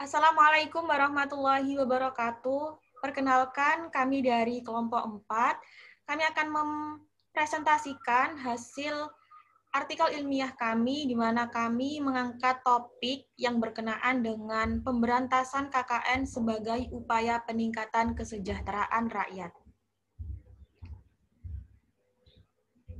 Assalamualaikum warahmatullahi wabarakatuh. Perkenalkan, kami dari kelompok 4. Kami akan mempresentasikan hasil artikel ilmiah kami, di mana kami mengangkat topik yang berkenaan dengan pemberantasan KKN sebagai upaya peningkatan kesejahteraan rakyat.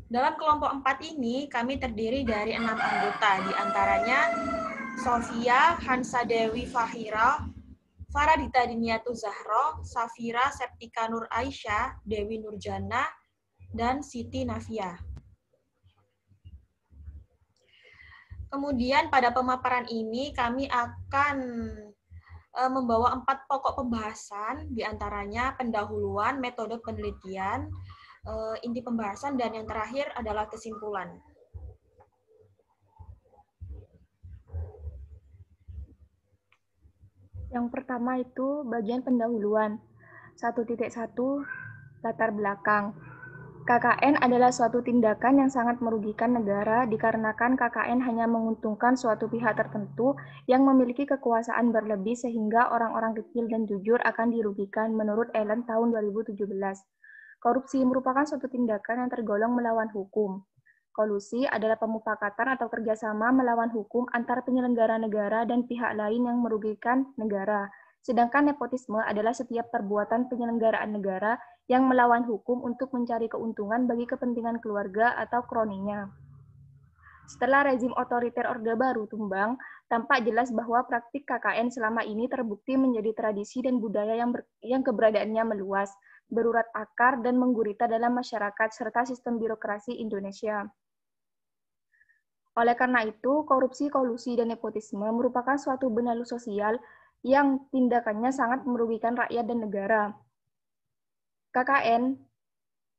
Dalam kelompok 4 ini, kami terdiri dari 6 anggota, di antaranya Sofia Hansa Dewi Fahira, Faradita Diniatu Zahro, Safira Septika Nur Aisyah, Dewi Nurjana, dan Siti Nafia. Kemudian pada pemaparan ini kami akan membawa 4 pokok pembahasan, diantaranya pendahuluan, metode penelitian, inti pembahasan, dan yang terakhir adalah kesimpulan. Yang pertama itu bagian pendahuluan. 1.1 latar belakang. KKN adalah suatu tindakan yang sangat merugikan negara dikarenakan KKN hanya menguntungkan suatu pihak tertentu yang memiliki kekuasaan berlebih sehingga orang-orang kecil dan jujur akan dirugikan menurut Ellen tahun 2017. Korupsi merupakan suatu tindakan yang tergolong melawan hukum. Kolusi adalah pemufakatan atau kerjasama melawan hukum antar penyelenggara negara dan pihak lain yang merugikan negara. Sedangkan nepotisme adalah setiap perbuatan penyelenggaraan negara yang melawan hukum untuk mencari keuntungan bagi kepentingan keluarga atau kroninya. Setelah rezim otoriter Orde Baru tumbang, tampak jelas bahwa praktik KKN selama ini terbukti menjadi tradisi dan budaya yang keberadaannya meluas, berurat akar, dan menggurita dalam masyarakat serta sistem birokrasi Indonesia. Oleh karena itu, korupsi, kolusi, dan nepotisme merupakan suatu benalu sosial yang tindakannya sangat merugikan rakyat dan negara. KKN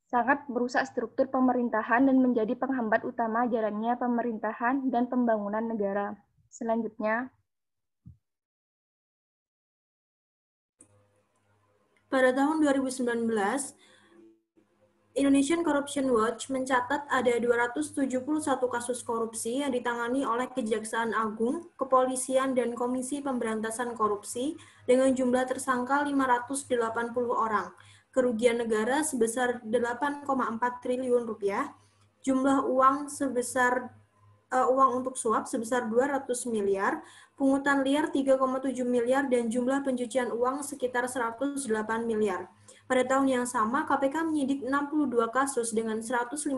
sangat merusak struktur pemerintahan dan menjadi penghambat utama jalannya pemerintahan dan pembangunan negara. Selanjutnya, pada tahun 2019, Indonesian Corruption Watch mencatat ada 271 kasus korupsi yang ditangani oleh Kejaksaan Agung, Kepolisian, dan Komisi Pemberantasan Korupsi dengan jumlah tersangka 580 orang, kerugian negara sebesar 8,4 triliun rupiah, jumlah uang sebesar uang untuk suap sebesar 200 miliar, pungutan liar 3,7 miliar, dan jumlah pencucian uang sekitar 108 miliar. Pada tahun yang sama, KPK menyidik 62 kasus dengan 155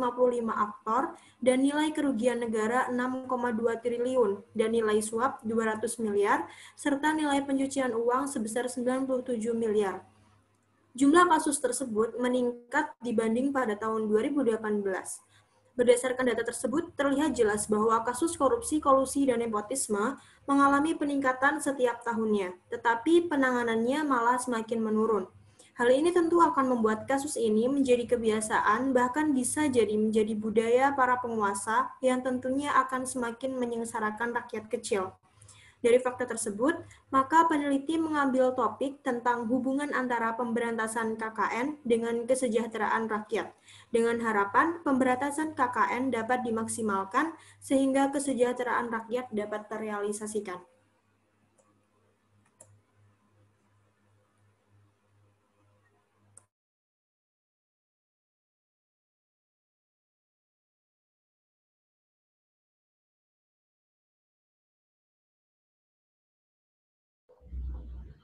aktor dan nilai kerugian negara 6,2 triliun dan nilai suap 200 miliar, serta nilai pencucian uang sebesar 97 miliar. Jumlah kasus tersebut meningkat dibanding pada tahun 2018. Berdasarkan data tersebut, terlihat jelas bahwa kasus korupsi, kolusi, dan nepotisme mengalami peningkatan setiap tahunnya, tetapi penanganannya malah semakin menurun. Hal ini tentu akan membuat kasus ini menjadi kebiasaan, bahkan bisa jadi menjadi budaya para penguasa yang tentunya akan semakin menyengsarakan rakyat kecil. Dari fakta tersebut, maka peneliti mengambil topik tentang hubungan antara pemberantasan KKN dengan kesejahteraan rakyat, dengan harapan pemberantasan KKN dapat dimaksimalkan sehingga kesejahteraan rakyat dapat terrealisasikan.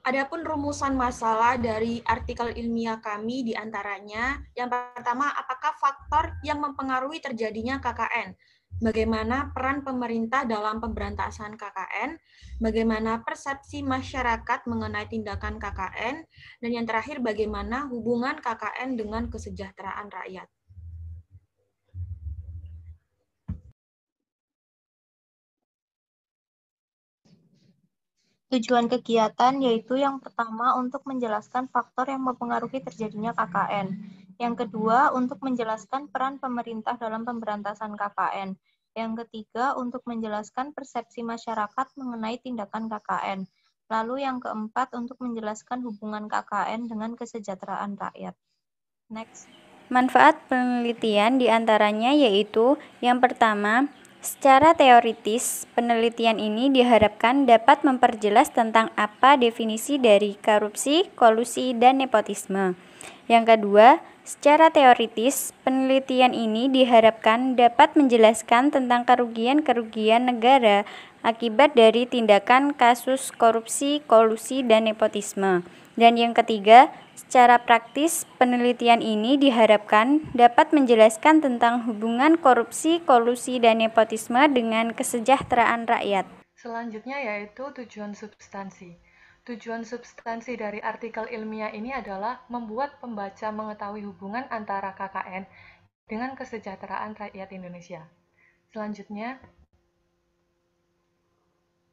Adapun rumusan masalah dari artikel ilmiah kami diantaranya, yang pertama, apakah faktor yang mempengaruhi terjadinya KKN? Bagaimana peran pemerintah dalam pemberantasan KKN? Bagaimana persepsi masyarakat mengenai tindakan KKN? Dan yang terakhir, bagaimana hubungan KKN dengan kesejahteraan rakyat? Tujuan kegiatan yaitu yang pertama untuk menjelaskan faktor yang mempengaruhi terjadinya KKN. Yang kedua untuk menjelaskan peran pemerintah dalam pemberantasan KKN. Yang ketiga untuk menjelaskan persepsi masyarakat mengenai tindakan KKN. Lalu yang keempat untuk menjelaskan hubungan KKN dengan kesejahteraan rakyat. Next. Manfaat penelitian diantaranya yaitu yang pertama, Secara teoritis, penelitian ini diharapkan dapat memperjelas tentang apa definisi dari korupsi, kolusi, dan nepotisme. Yang kedua, secara teoritis, penelitian ini diharapkan dapat menjelaskan tentang kerugian-kerugian negara akibat dari tindakan kasus korupsi, kolusi, dan nepotisme. Dan yang ketiga, secara praktis, penelitian ini diharapkan dapat menjelaskan tentang hubungan korupsi, kolusi, dan nepotisme dengan kesejahteraan rakyat. Selanjutnya yaitu tujuan substansi. Tujuan substansi dari artikel ilmiah ini adalah membuat pembaca mengetahui hubungan antara KKN dengan kesejahteraan rakyat Indonesia. Selanjutnya,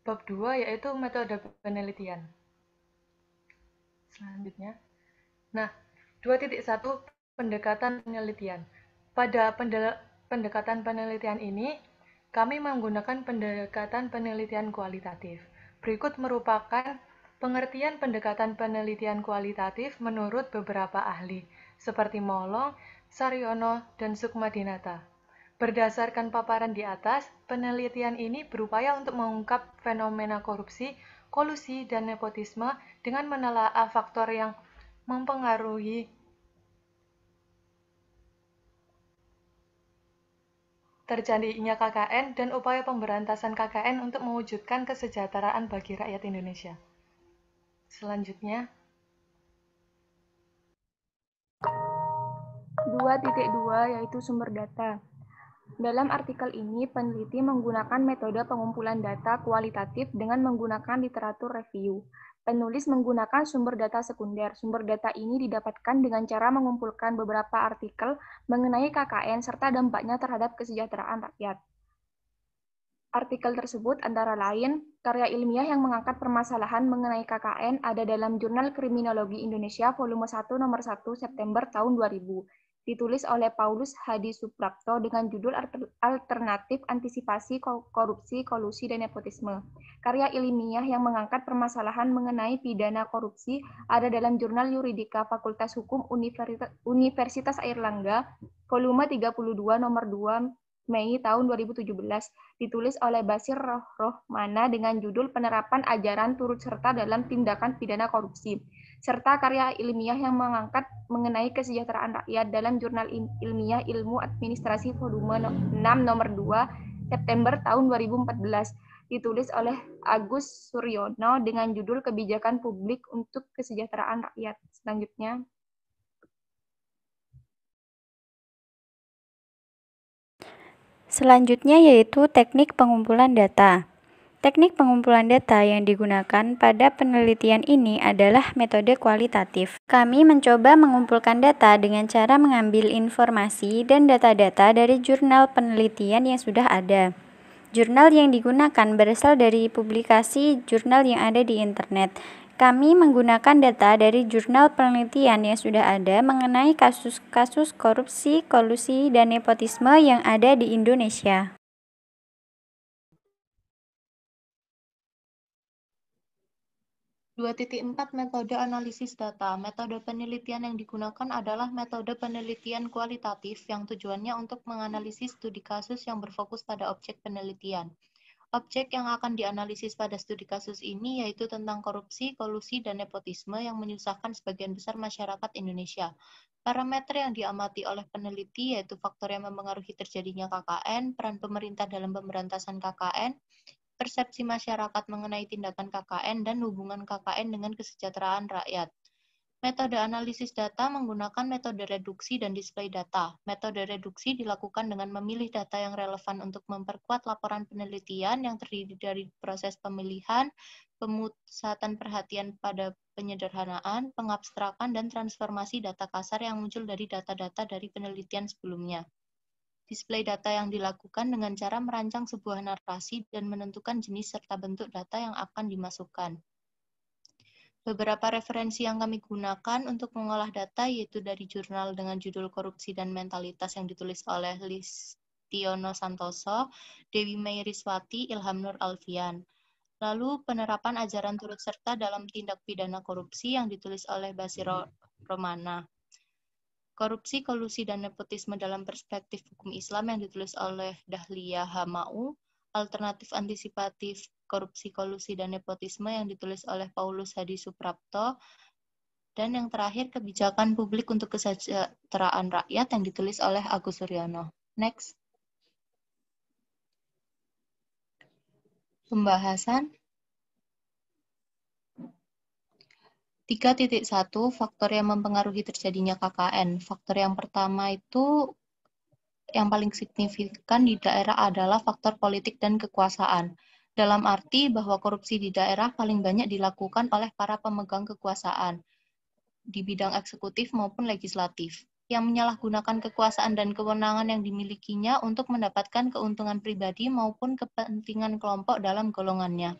bab 2 yaitu metode penelitian. Selanjutnya, nah, 2.1 pendekatan penelitian. Pada pendekatan penelitian ini, kami menggunakan pendekatan penelitian kualitatif. Berikut merupakan pengertian pendekatan penelitian kualitatif menurut beberapa ahli, seperti Molong, Saryono, dan Sukmadinata. Berdasarkan paparan di atas, penelitian ini berupaya untuk mengungkap fenomena korupsi, kolusi, dan nepotisme dengan menelaah faktor yang mempengaruhi terjadinya KKN dan upaya pemberantasan KKN untuk mewujudkan kesejahteraan bagi rakyat Indonesia. Selanjutnya, 2.2 yaitu sumber data. Dalam artikel ini, peneliti menggunakan metode pengumpulan data kualitatif dengan menggunakan literatur review. Penulis menggunakan sumber data sekunder. Sumber data ini didapatkan dengan cara mengumpulkan beberapa artikel mengenai KKN serta dampaknya terhadap kesejahteraan rakyat. Artikel tersebut antara lain, karya ilmiah yang mengangkat permasalahan mengenai KKN ada dalam Jurnal Kriminologi Indonesia volume 1 nomor 1 September tahun 2000. Ditulis oleh Paulus Hadi Suprapto dengan judul Alternatif Antisipasi Korupsi, Kolusi, dan Nepotisme. Karya ilmiah yang mengangkat permasalahan mengenai pidana korupsi ada dalam Jurnal Yuridika Fakultas Hukum Universitas Airlangga, volume 32 nomor 2 Mei tahun 2017, ditulis oleh Basir Rohmana dengan judul Penerapan Ajaran Turut Serta dalam Tindakan Pidana Korupsi, serta karya ilmiah yang mengangkat mengenai kesejahteraan rakyat dalam Jurnal Ilmiah Ilmu Administrasi volume 6 nomor 2 September tahun 2014, ditulis oleh Agus Suryono dengan judul Kebijakan Publik untuk Kesejahteraan Rakyat. Selanjutnya, Selanjutnya yaitu teknik pengumpulan data. Teknik pengumpulan data yang digunakan pada penelitian ini adalah metode kualitatif. Kami mencoba mengumpulkan data dengan cara mengambil informasi dan data-data dari jurnal penelitian yang sudah ada. Jurnal yang digunakan berasal dari publikasi jurnal yang ada di internet. Kami menggunakan data dari jurnal penelitian yang sudah ada mengenai kasus-kasus korupsi, kolusi, dan nepotisme yang ada di Indonesia. (2.4) Metode analisis data. Metode penelitian yang digunakan adalah metode penelitian kualitatif yang tujuannya untuk menganalisis studi kasus yang berfokus pada objek penelitian. Objek yang akan dianalisis pada studi kasus ini yaitu tentang korupsi, kolusi, dan nepotisme yang menyusahkan sebagian besar masyarakat Indonesia. Parameter yang diamati oleh peneliti yaitu faktor yang mempengaruhi terjadinya KKN, peran pemerintah dalam pemberantasan KKN, persepsi masyarakat mengenai tindakan KKN, dan hubungan KKN dengan kesejahteraan rakyat. Metode analisis data menggunakan metode reduksi dan display data. Metode reduksi dilakukan dengan memilih data yang relevan untuk memperkuat laporan penelitian yang terdiri dari proses pemilihan, pemusatan perhatian pada penyederhanaan, pengabstrakan, dan transformasi data kasar yang muncul dari data-data dari penelitian sebelumnya. Display data yang dilakukan dengan cara merancang sebuah narasi dan menentukan jenis serta bentuk data yang akan dimasukkan. Beberapa referensi yang kami gunakan untuk mengolah data yaitu dari jurnal dengan judul Korupsi dan Mentalitas yang ditulis oleh Listiono Santoso, Dewi Meiriswati, Ilham Nur Alfian. Lalu penerapan ajaran turut serta dalam tindak pidana korupsi yang ditulis oleh Basir Romana. Korupsi, Kolusi, dan Nepotisme dalam Perspektif Hukum Islam yang ditulis oleh Dahlia Hamau, Alternatif Antisipatif Korupsi, Kolusi, dan Nepotisme yang ditulis oleh Paulus Hadi Suprapto, dan yang terakhir Kebijakan Publik untuk Kesejahteraan Rakyat yang ditulis oleh Agus Suryono. Next. Pembahasan 3.1 faktor yang mempengaruhi terjadinya KKN. Faktor yang pertama itu yang paling signifikan di daerah adalah faktor politik dan kekuasaan. Dalam arti bahwa korupsi di daerah paling banyak dilakukan oleh para pemegang kekuasaan di bidang eksekutif maupun legislatif, yang menyalahgunakan kekuasaan dan kewenangan yang dimilikinya untuk mendapatkan keuntungan pribadi maupun kepentingan kelompok dalam golongannya.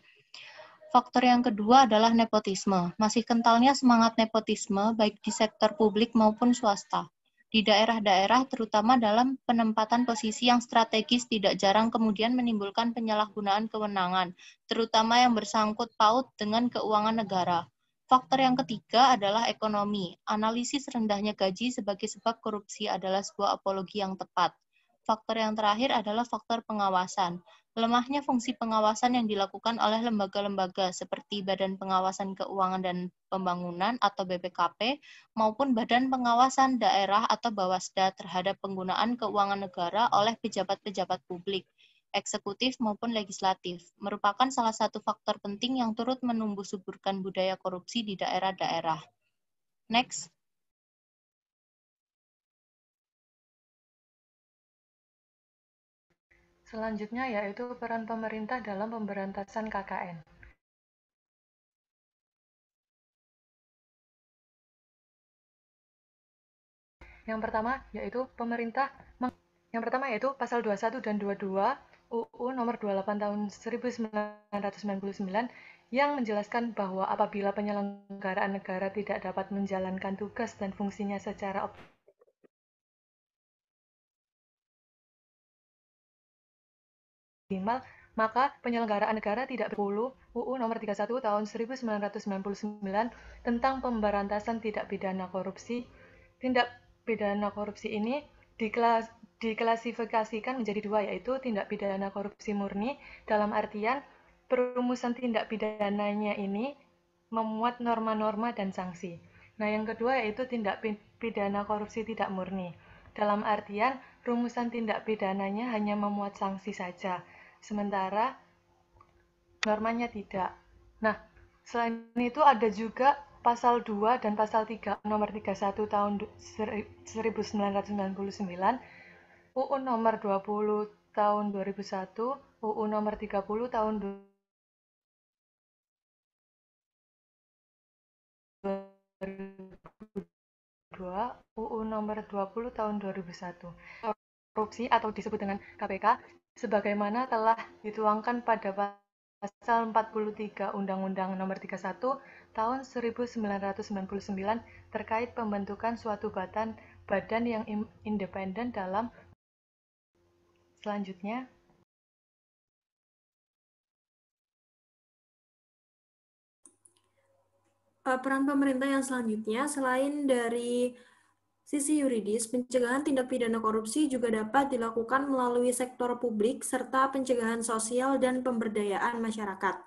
Faktor yang kedua adalah nepotisme. Masih kentalnya semangat nepotisme baik di sektor publik maupun swasta. Di daerah-daerah, terutama dalam penempatan posisi yang strategis, tidak jarang kemudian menimbulkan penyalahgunaan kewenangan, terutama yang bersangkut paut dengan keuangan negara. Faktor yang ketiga adalah ekonomi. Analisis rendahnya gaji sebagai sebab korupsi adalah sebuah apologi yang tepat. Faktor yang terakhir adalah faktor pengawasan. Lemahnya fungsi pengawasan yang dilakukan oleh lembaga-lembaga seperti Badan Pengawasan Keuangan dan Pembangunan atau BPKP maupun Badan Pengawasan Daerah atau Bawasda terhadap penggunaan keuangan negara oleh pejabat-pejabat publik, eksekutif maupun legislatif, merupakan salah satu faktor penting yang turut menumbuh suburkan budaya korupsi di daerah-daerah. Next. Selanjutnya yaitu peran pemerintah dalam pemberantasan KKN. Yang pertama yaitu pasal 21 dan 22 UU nomor 28 tahun 1999 yang menjelaskan bahwa apabila penyelenggaraan negara tidak dapat menjalankan tugas dan fungsinya secara optimal, maka penyelenggaraan negara tidak berpuluh UU nomor 31 tahun 1999 tentang pemberantasan tindak pidana korupsi. Tindak pidana korupsi ini diklasifikasikan menjadi dua, yaitu tindak pidana korupsi murni, dalam artian perumusan tindak pidananya ini memuat norma-norma dan sanksi. Nah, yang kedua yaitu tindak pidana korupsi tidak murni, dalam artian rumusan tindak pidananya hanya memuat sanksi saja, sementara normanya tidak. Nah, selain itu ada juga pasal 2 dan pasal 3 nomor 31 tahun 1999, UU nomor 20 tahun 2001, UU nomor 30 tahun 2002, UU nomor 20 tahun 2001. Korupsi atau disebut dengan KPK sebagaimana telah dituangkan pada pasal 43 Undang-Undang nomor 31 tahun 1999 terkait pembentukan suatu badan yang independen dalam. Selanjutnya, peran pemerintah yang selanjutnya, selain dari sisi yuridis, pencegahan tindak pidana korupsi juga dapat dilakukan melalui sektor publik serta pencegahan sosial dan pemberdayaan masyarakat.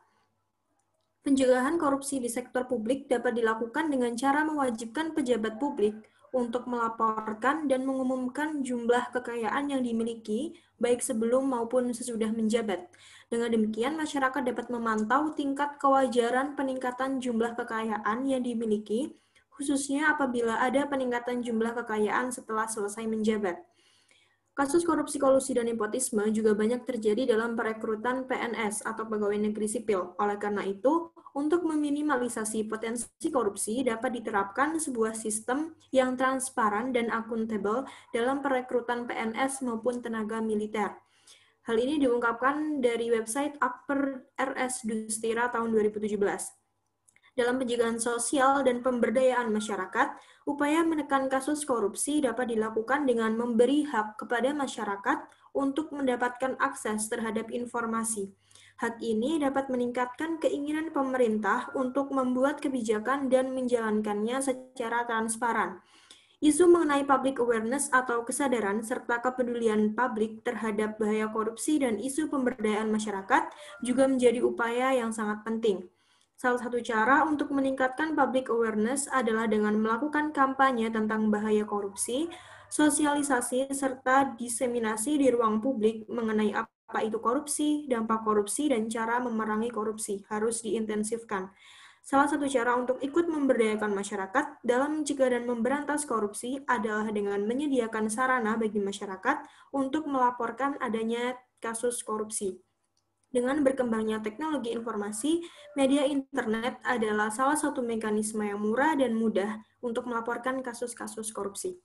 Pencegahan korupsi di sektor publik dapat dilakukan dengan cara mewajibkan pejabat publik untuk melaporkan dan mengumumkan jumlah kekayaan yang dimiliki, baik sebelum maupun sesudah menjabat. Dengan demikian, masyarakat dapat memantau tingkat kewajaran peningkatan jumlah kekayaan yang dimiliki, khususnya apabila ada peningkatan jumlah kekayaan setelah selesai menjabat. Kasus korupsi, kolusi, dan nepotisme juga banyak terjadi dalam perekrutan PNS atau pegawai negeri sipil. Oleh karena itu, untuk meminimalisasi potensi korupsi dapat diterapkan sebuah sistem yang transparan dan akuntabel dalam perekrutan PNS maupun tenaga militer. Hal ini diungkapkan dari website Akper RS Dustira tahun 2017. Dalam pencegahan sosial dan pemberdayaan masyarakat, upaya menekan kasus korupsi dapat dilakukan dengan memberi hak kepada masyarakat untuk mendapatkan akses terhadap informasi. Hak ini dapat meningkatkan keinginan pemerintah untuk membuat kebijakan dan menjalankannya secara transparan. Isu mengenai public awareness atau kesadaran serta kepedulian publik terhadap bahaya korupsi dan isu pemberdayaan masyarakat juga menjadi upaya yang sangat penting. Salah satu cara untuk meningkatkan public awareness adalah dengan melakukan kampanye tentang bahaya korupsi, sosialisasi, serta diseminasi di ruang publik mengenai apa itu korupsi, dampak korupsi, dan cara memerangi korupsi harus diintensifkan. Salah satu cara untuk ikut memberdayakan masyarakat dalam mencegah dan memberantas korupsi adalah dengan menyediakan sarana bagi masyarakat untuk melaporkan adanya kasus korupsi. Dengan berkembangnya teknologi informasi, media internet adalah salah satu mekanisme yang murah dan mudah untuk melaporkan kasus-kasus korupsi.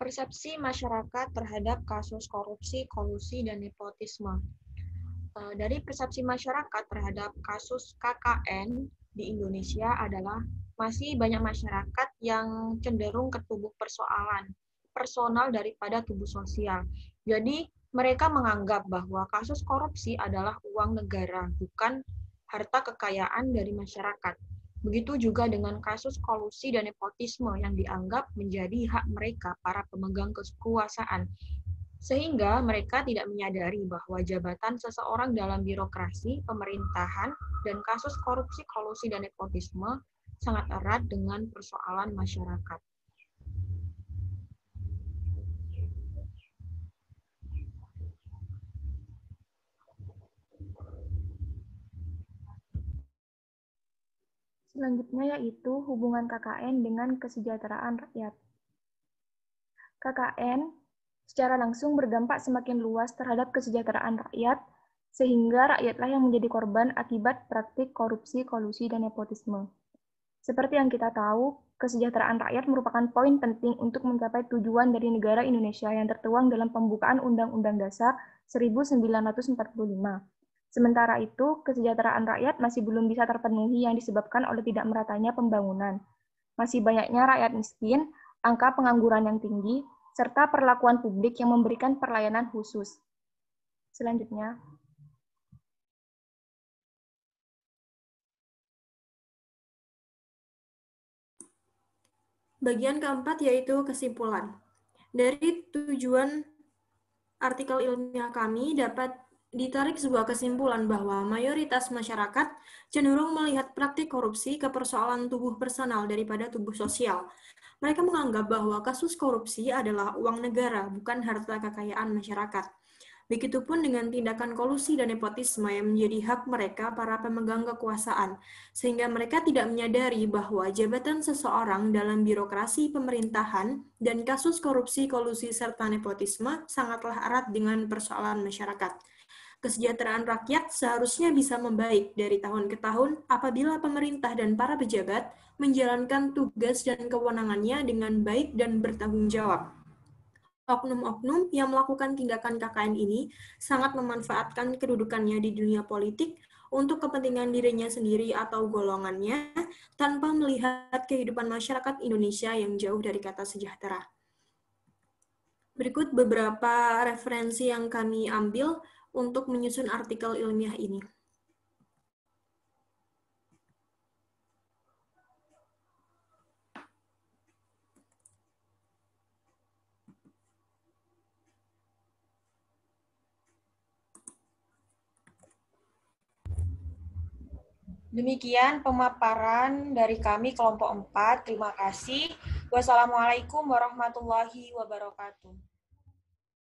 Persepsi masyarakat terhadap kasus korupsi, kolusi, dan nepotisme. Dari persepsi masyarakat terhadap kasus KKN di Indonesia adalah masih banyak masyarakat yang cenderung ke tubuh persoalan personal daripada tubuh sosial. Jadi mereka menganggap bahwa kasus korupsi adalah uang negara, bukan harta kekayaan dari masyarakat. Begitu juga dengan kasus kolusi dan nepotisme yang dianggap menjadi hak mereka, para pemegang kekuasaan. Sehingga mereka tidak menyadari bahwa jabatan seseorang dalam birokrasi, pemerintahan, dan kasus korupsi, kolusi, dan nepotisme sangat erat dengan persoalan masyarakat. Selanjutnya yaitu hubungan KKN dengan kesejahteraan rakyat. KKN secara langsung berdampak semakin luas terhadap kesejahteraan rakyat, sehingga rakyatlah yang menjadi korban akibat praktik korupsi, kolusi, dan nepotisme. Seperti yang kita tahu, kesejahteraan rakyat merupakan poin penting untuk mencapai tujuan dari negara Indonesia yang tertuang dalam pembukaan Undang-Undang Dasar 1945. Sementara itu, kesejahteraan rakyat masih belum bisa terpenuhi yang disebabkan oleh tidak meratanya pembangunan. Masih banyaknya rakyat miskin, angka pengangguran yang tinggi, serta perlakuan publik yang memberikan pelayanan khusus. Selanjutnya. Bagian keempat yaitu kesimpulan. Dari tujuan artikel ilmiah kami dapat ditarik sebuah kesimpulan bahwa mayoritas masyarakat cenderung melihat praktik korupsi ke persoalan tubuh personal daripada tubuh sosial. Mereka menganggap bahwa kasus korupsi adalah uang negara, bukan harta kekayaan masyarakat. Begitupun dengan tindakan kolusi dan nepotisme yang menjadi hak mereka para pemegang kekuasaan, sehingga mereka tidak menyadari bahwa jabatan seseorang dalam birokrasi pemerintahan dan kasus korupsi, kolusi, serta nepotisme sangatlah erat dengan persoalan masyarakat. Kesejahteraan rakyat seharusnya bisa membaik dari tahun ke tahun apabila pemerintah dan para pejabat menjalankan tugas dan kewenangannya dengan baik dan bertanggung jawab. Oknum-oknum yang melakukan tindakan KKN ini sangat memanfaatkan kedudukannya di dunia politik untuk kepentingan dirinya sendiri atau golongannya tanpa melihat kehidupan masyarakat Indonesia yang jauh dari kata sejahtera. Berikut beberapa referensi yang kami ambil untuk menyusun artikel ilmiah ini. Demikian pemaparan dari kami kelompok 4. Terima kasih. Wassalamualaikum warahmatullahi wabarakatuh.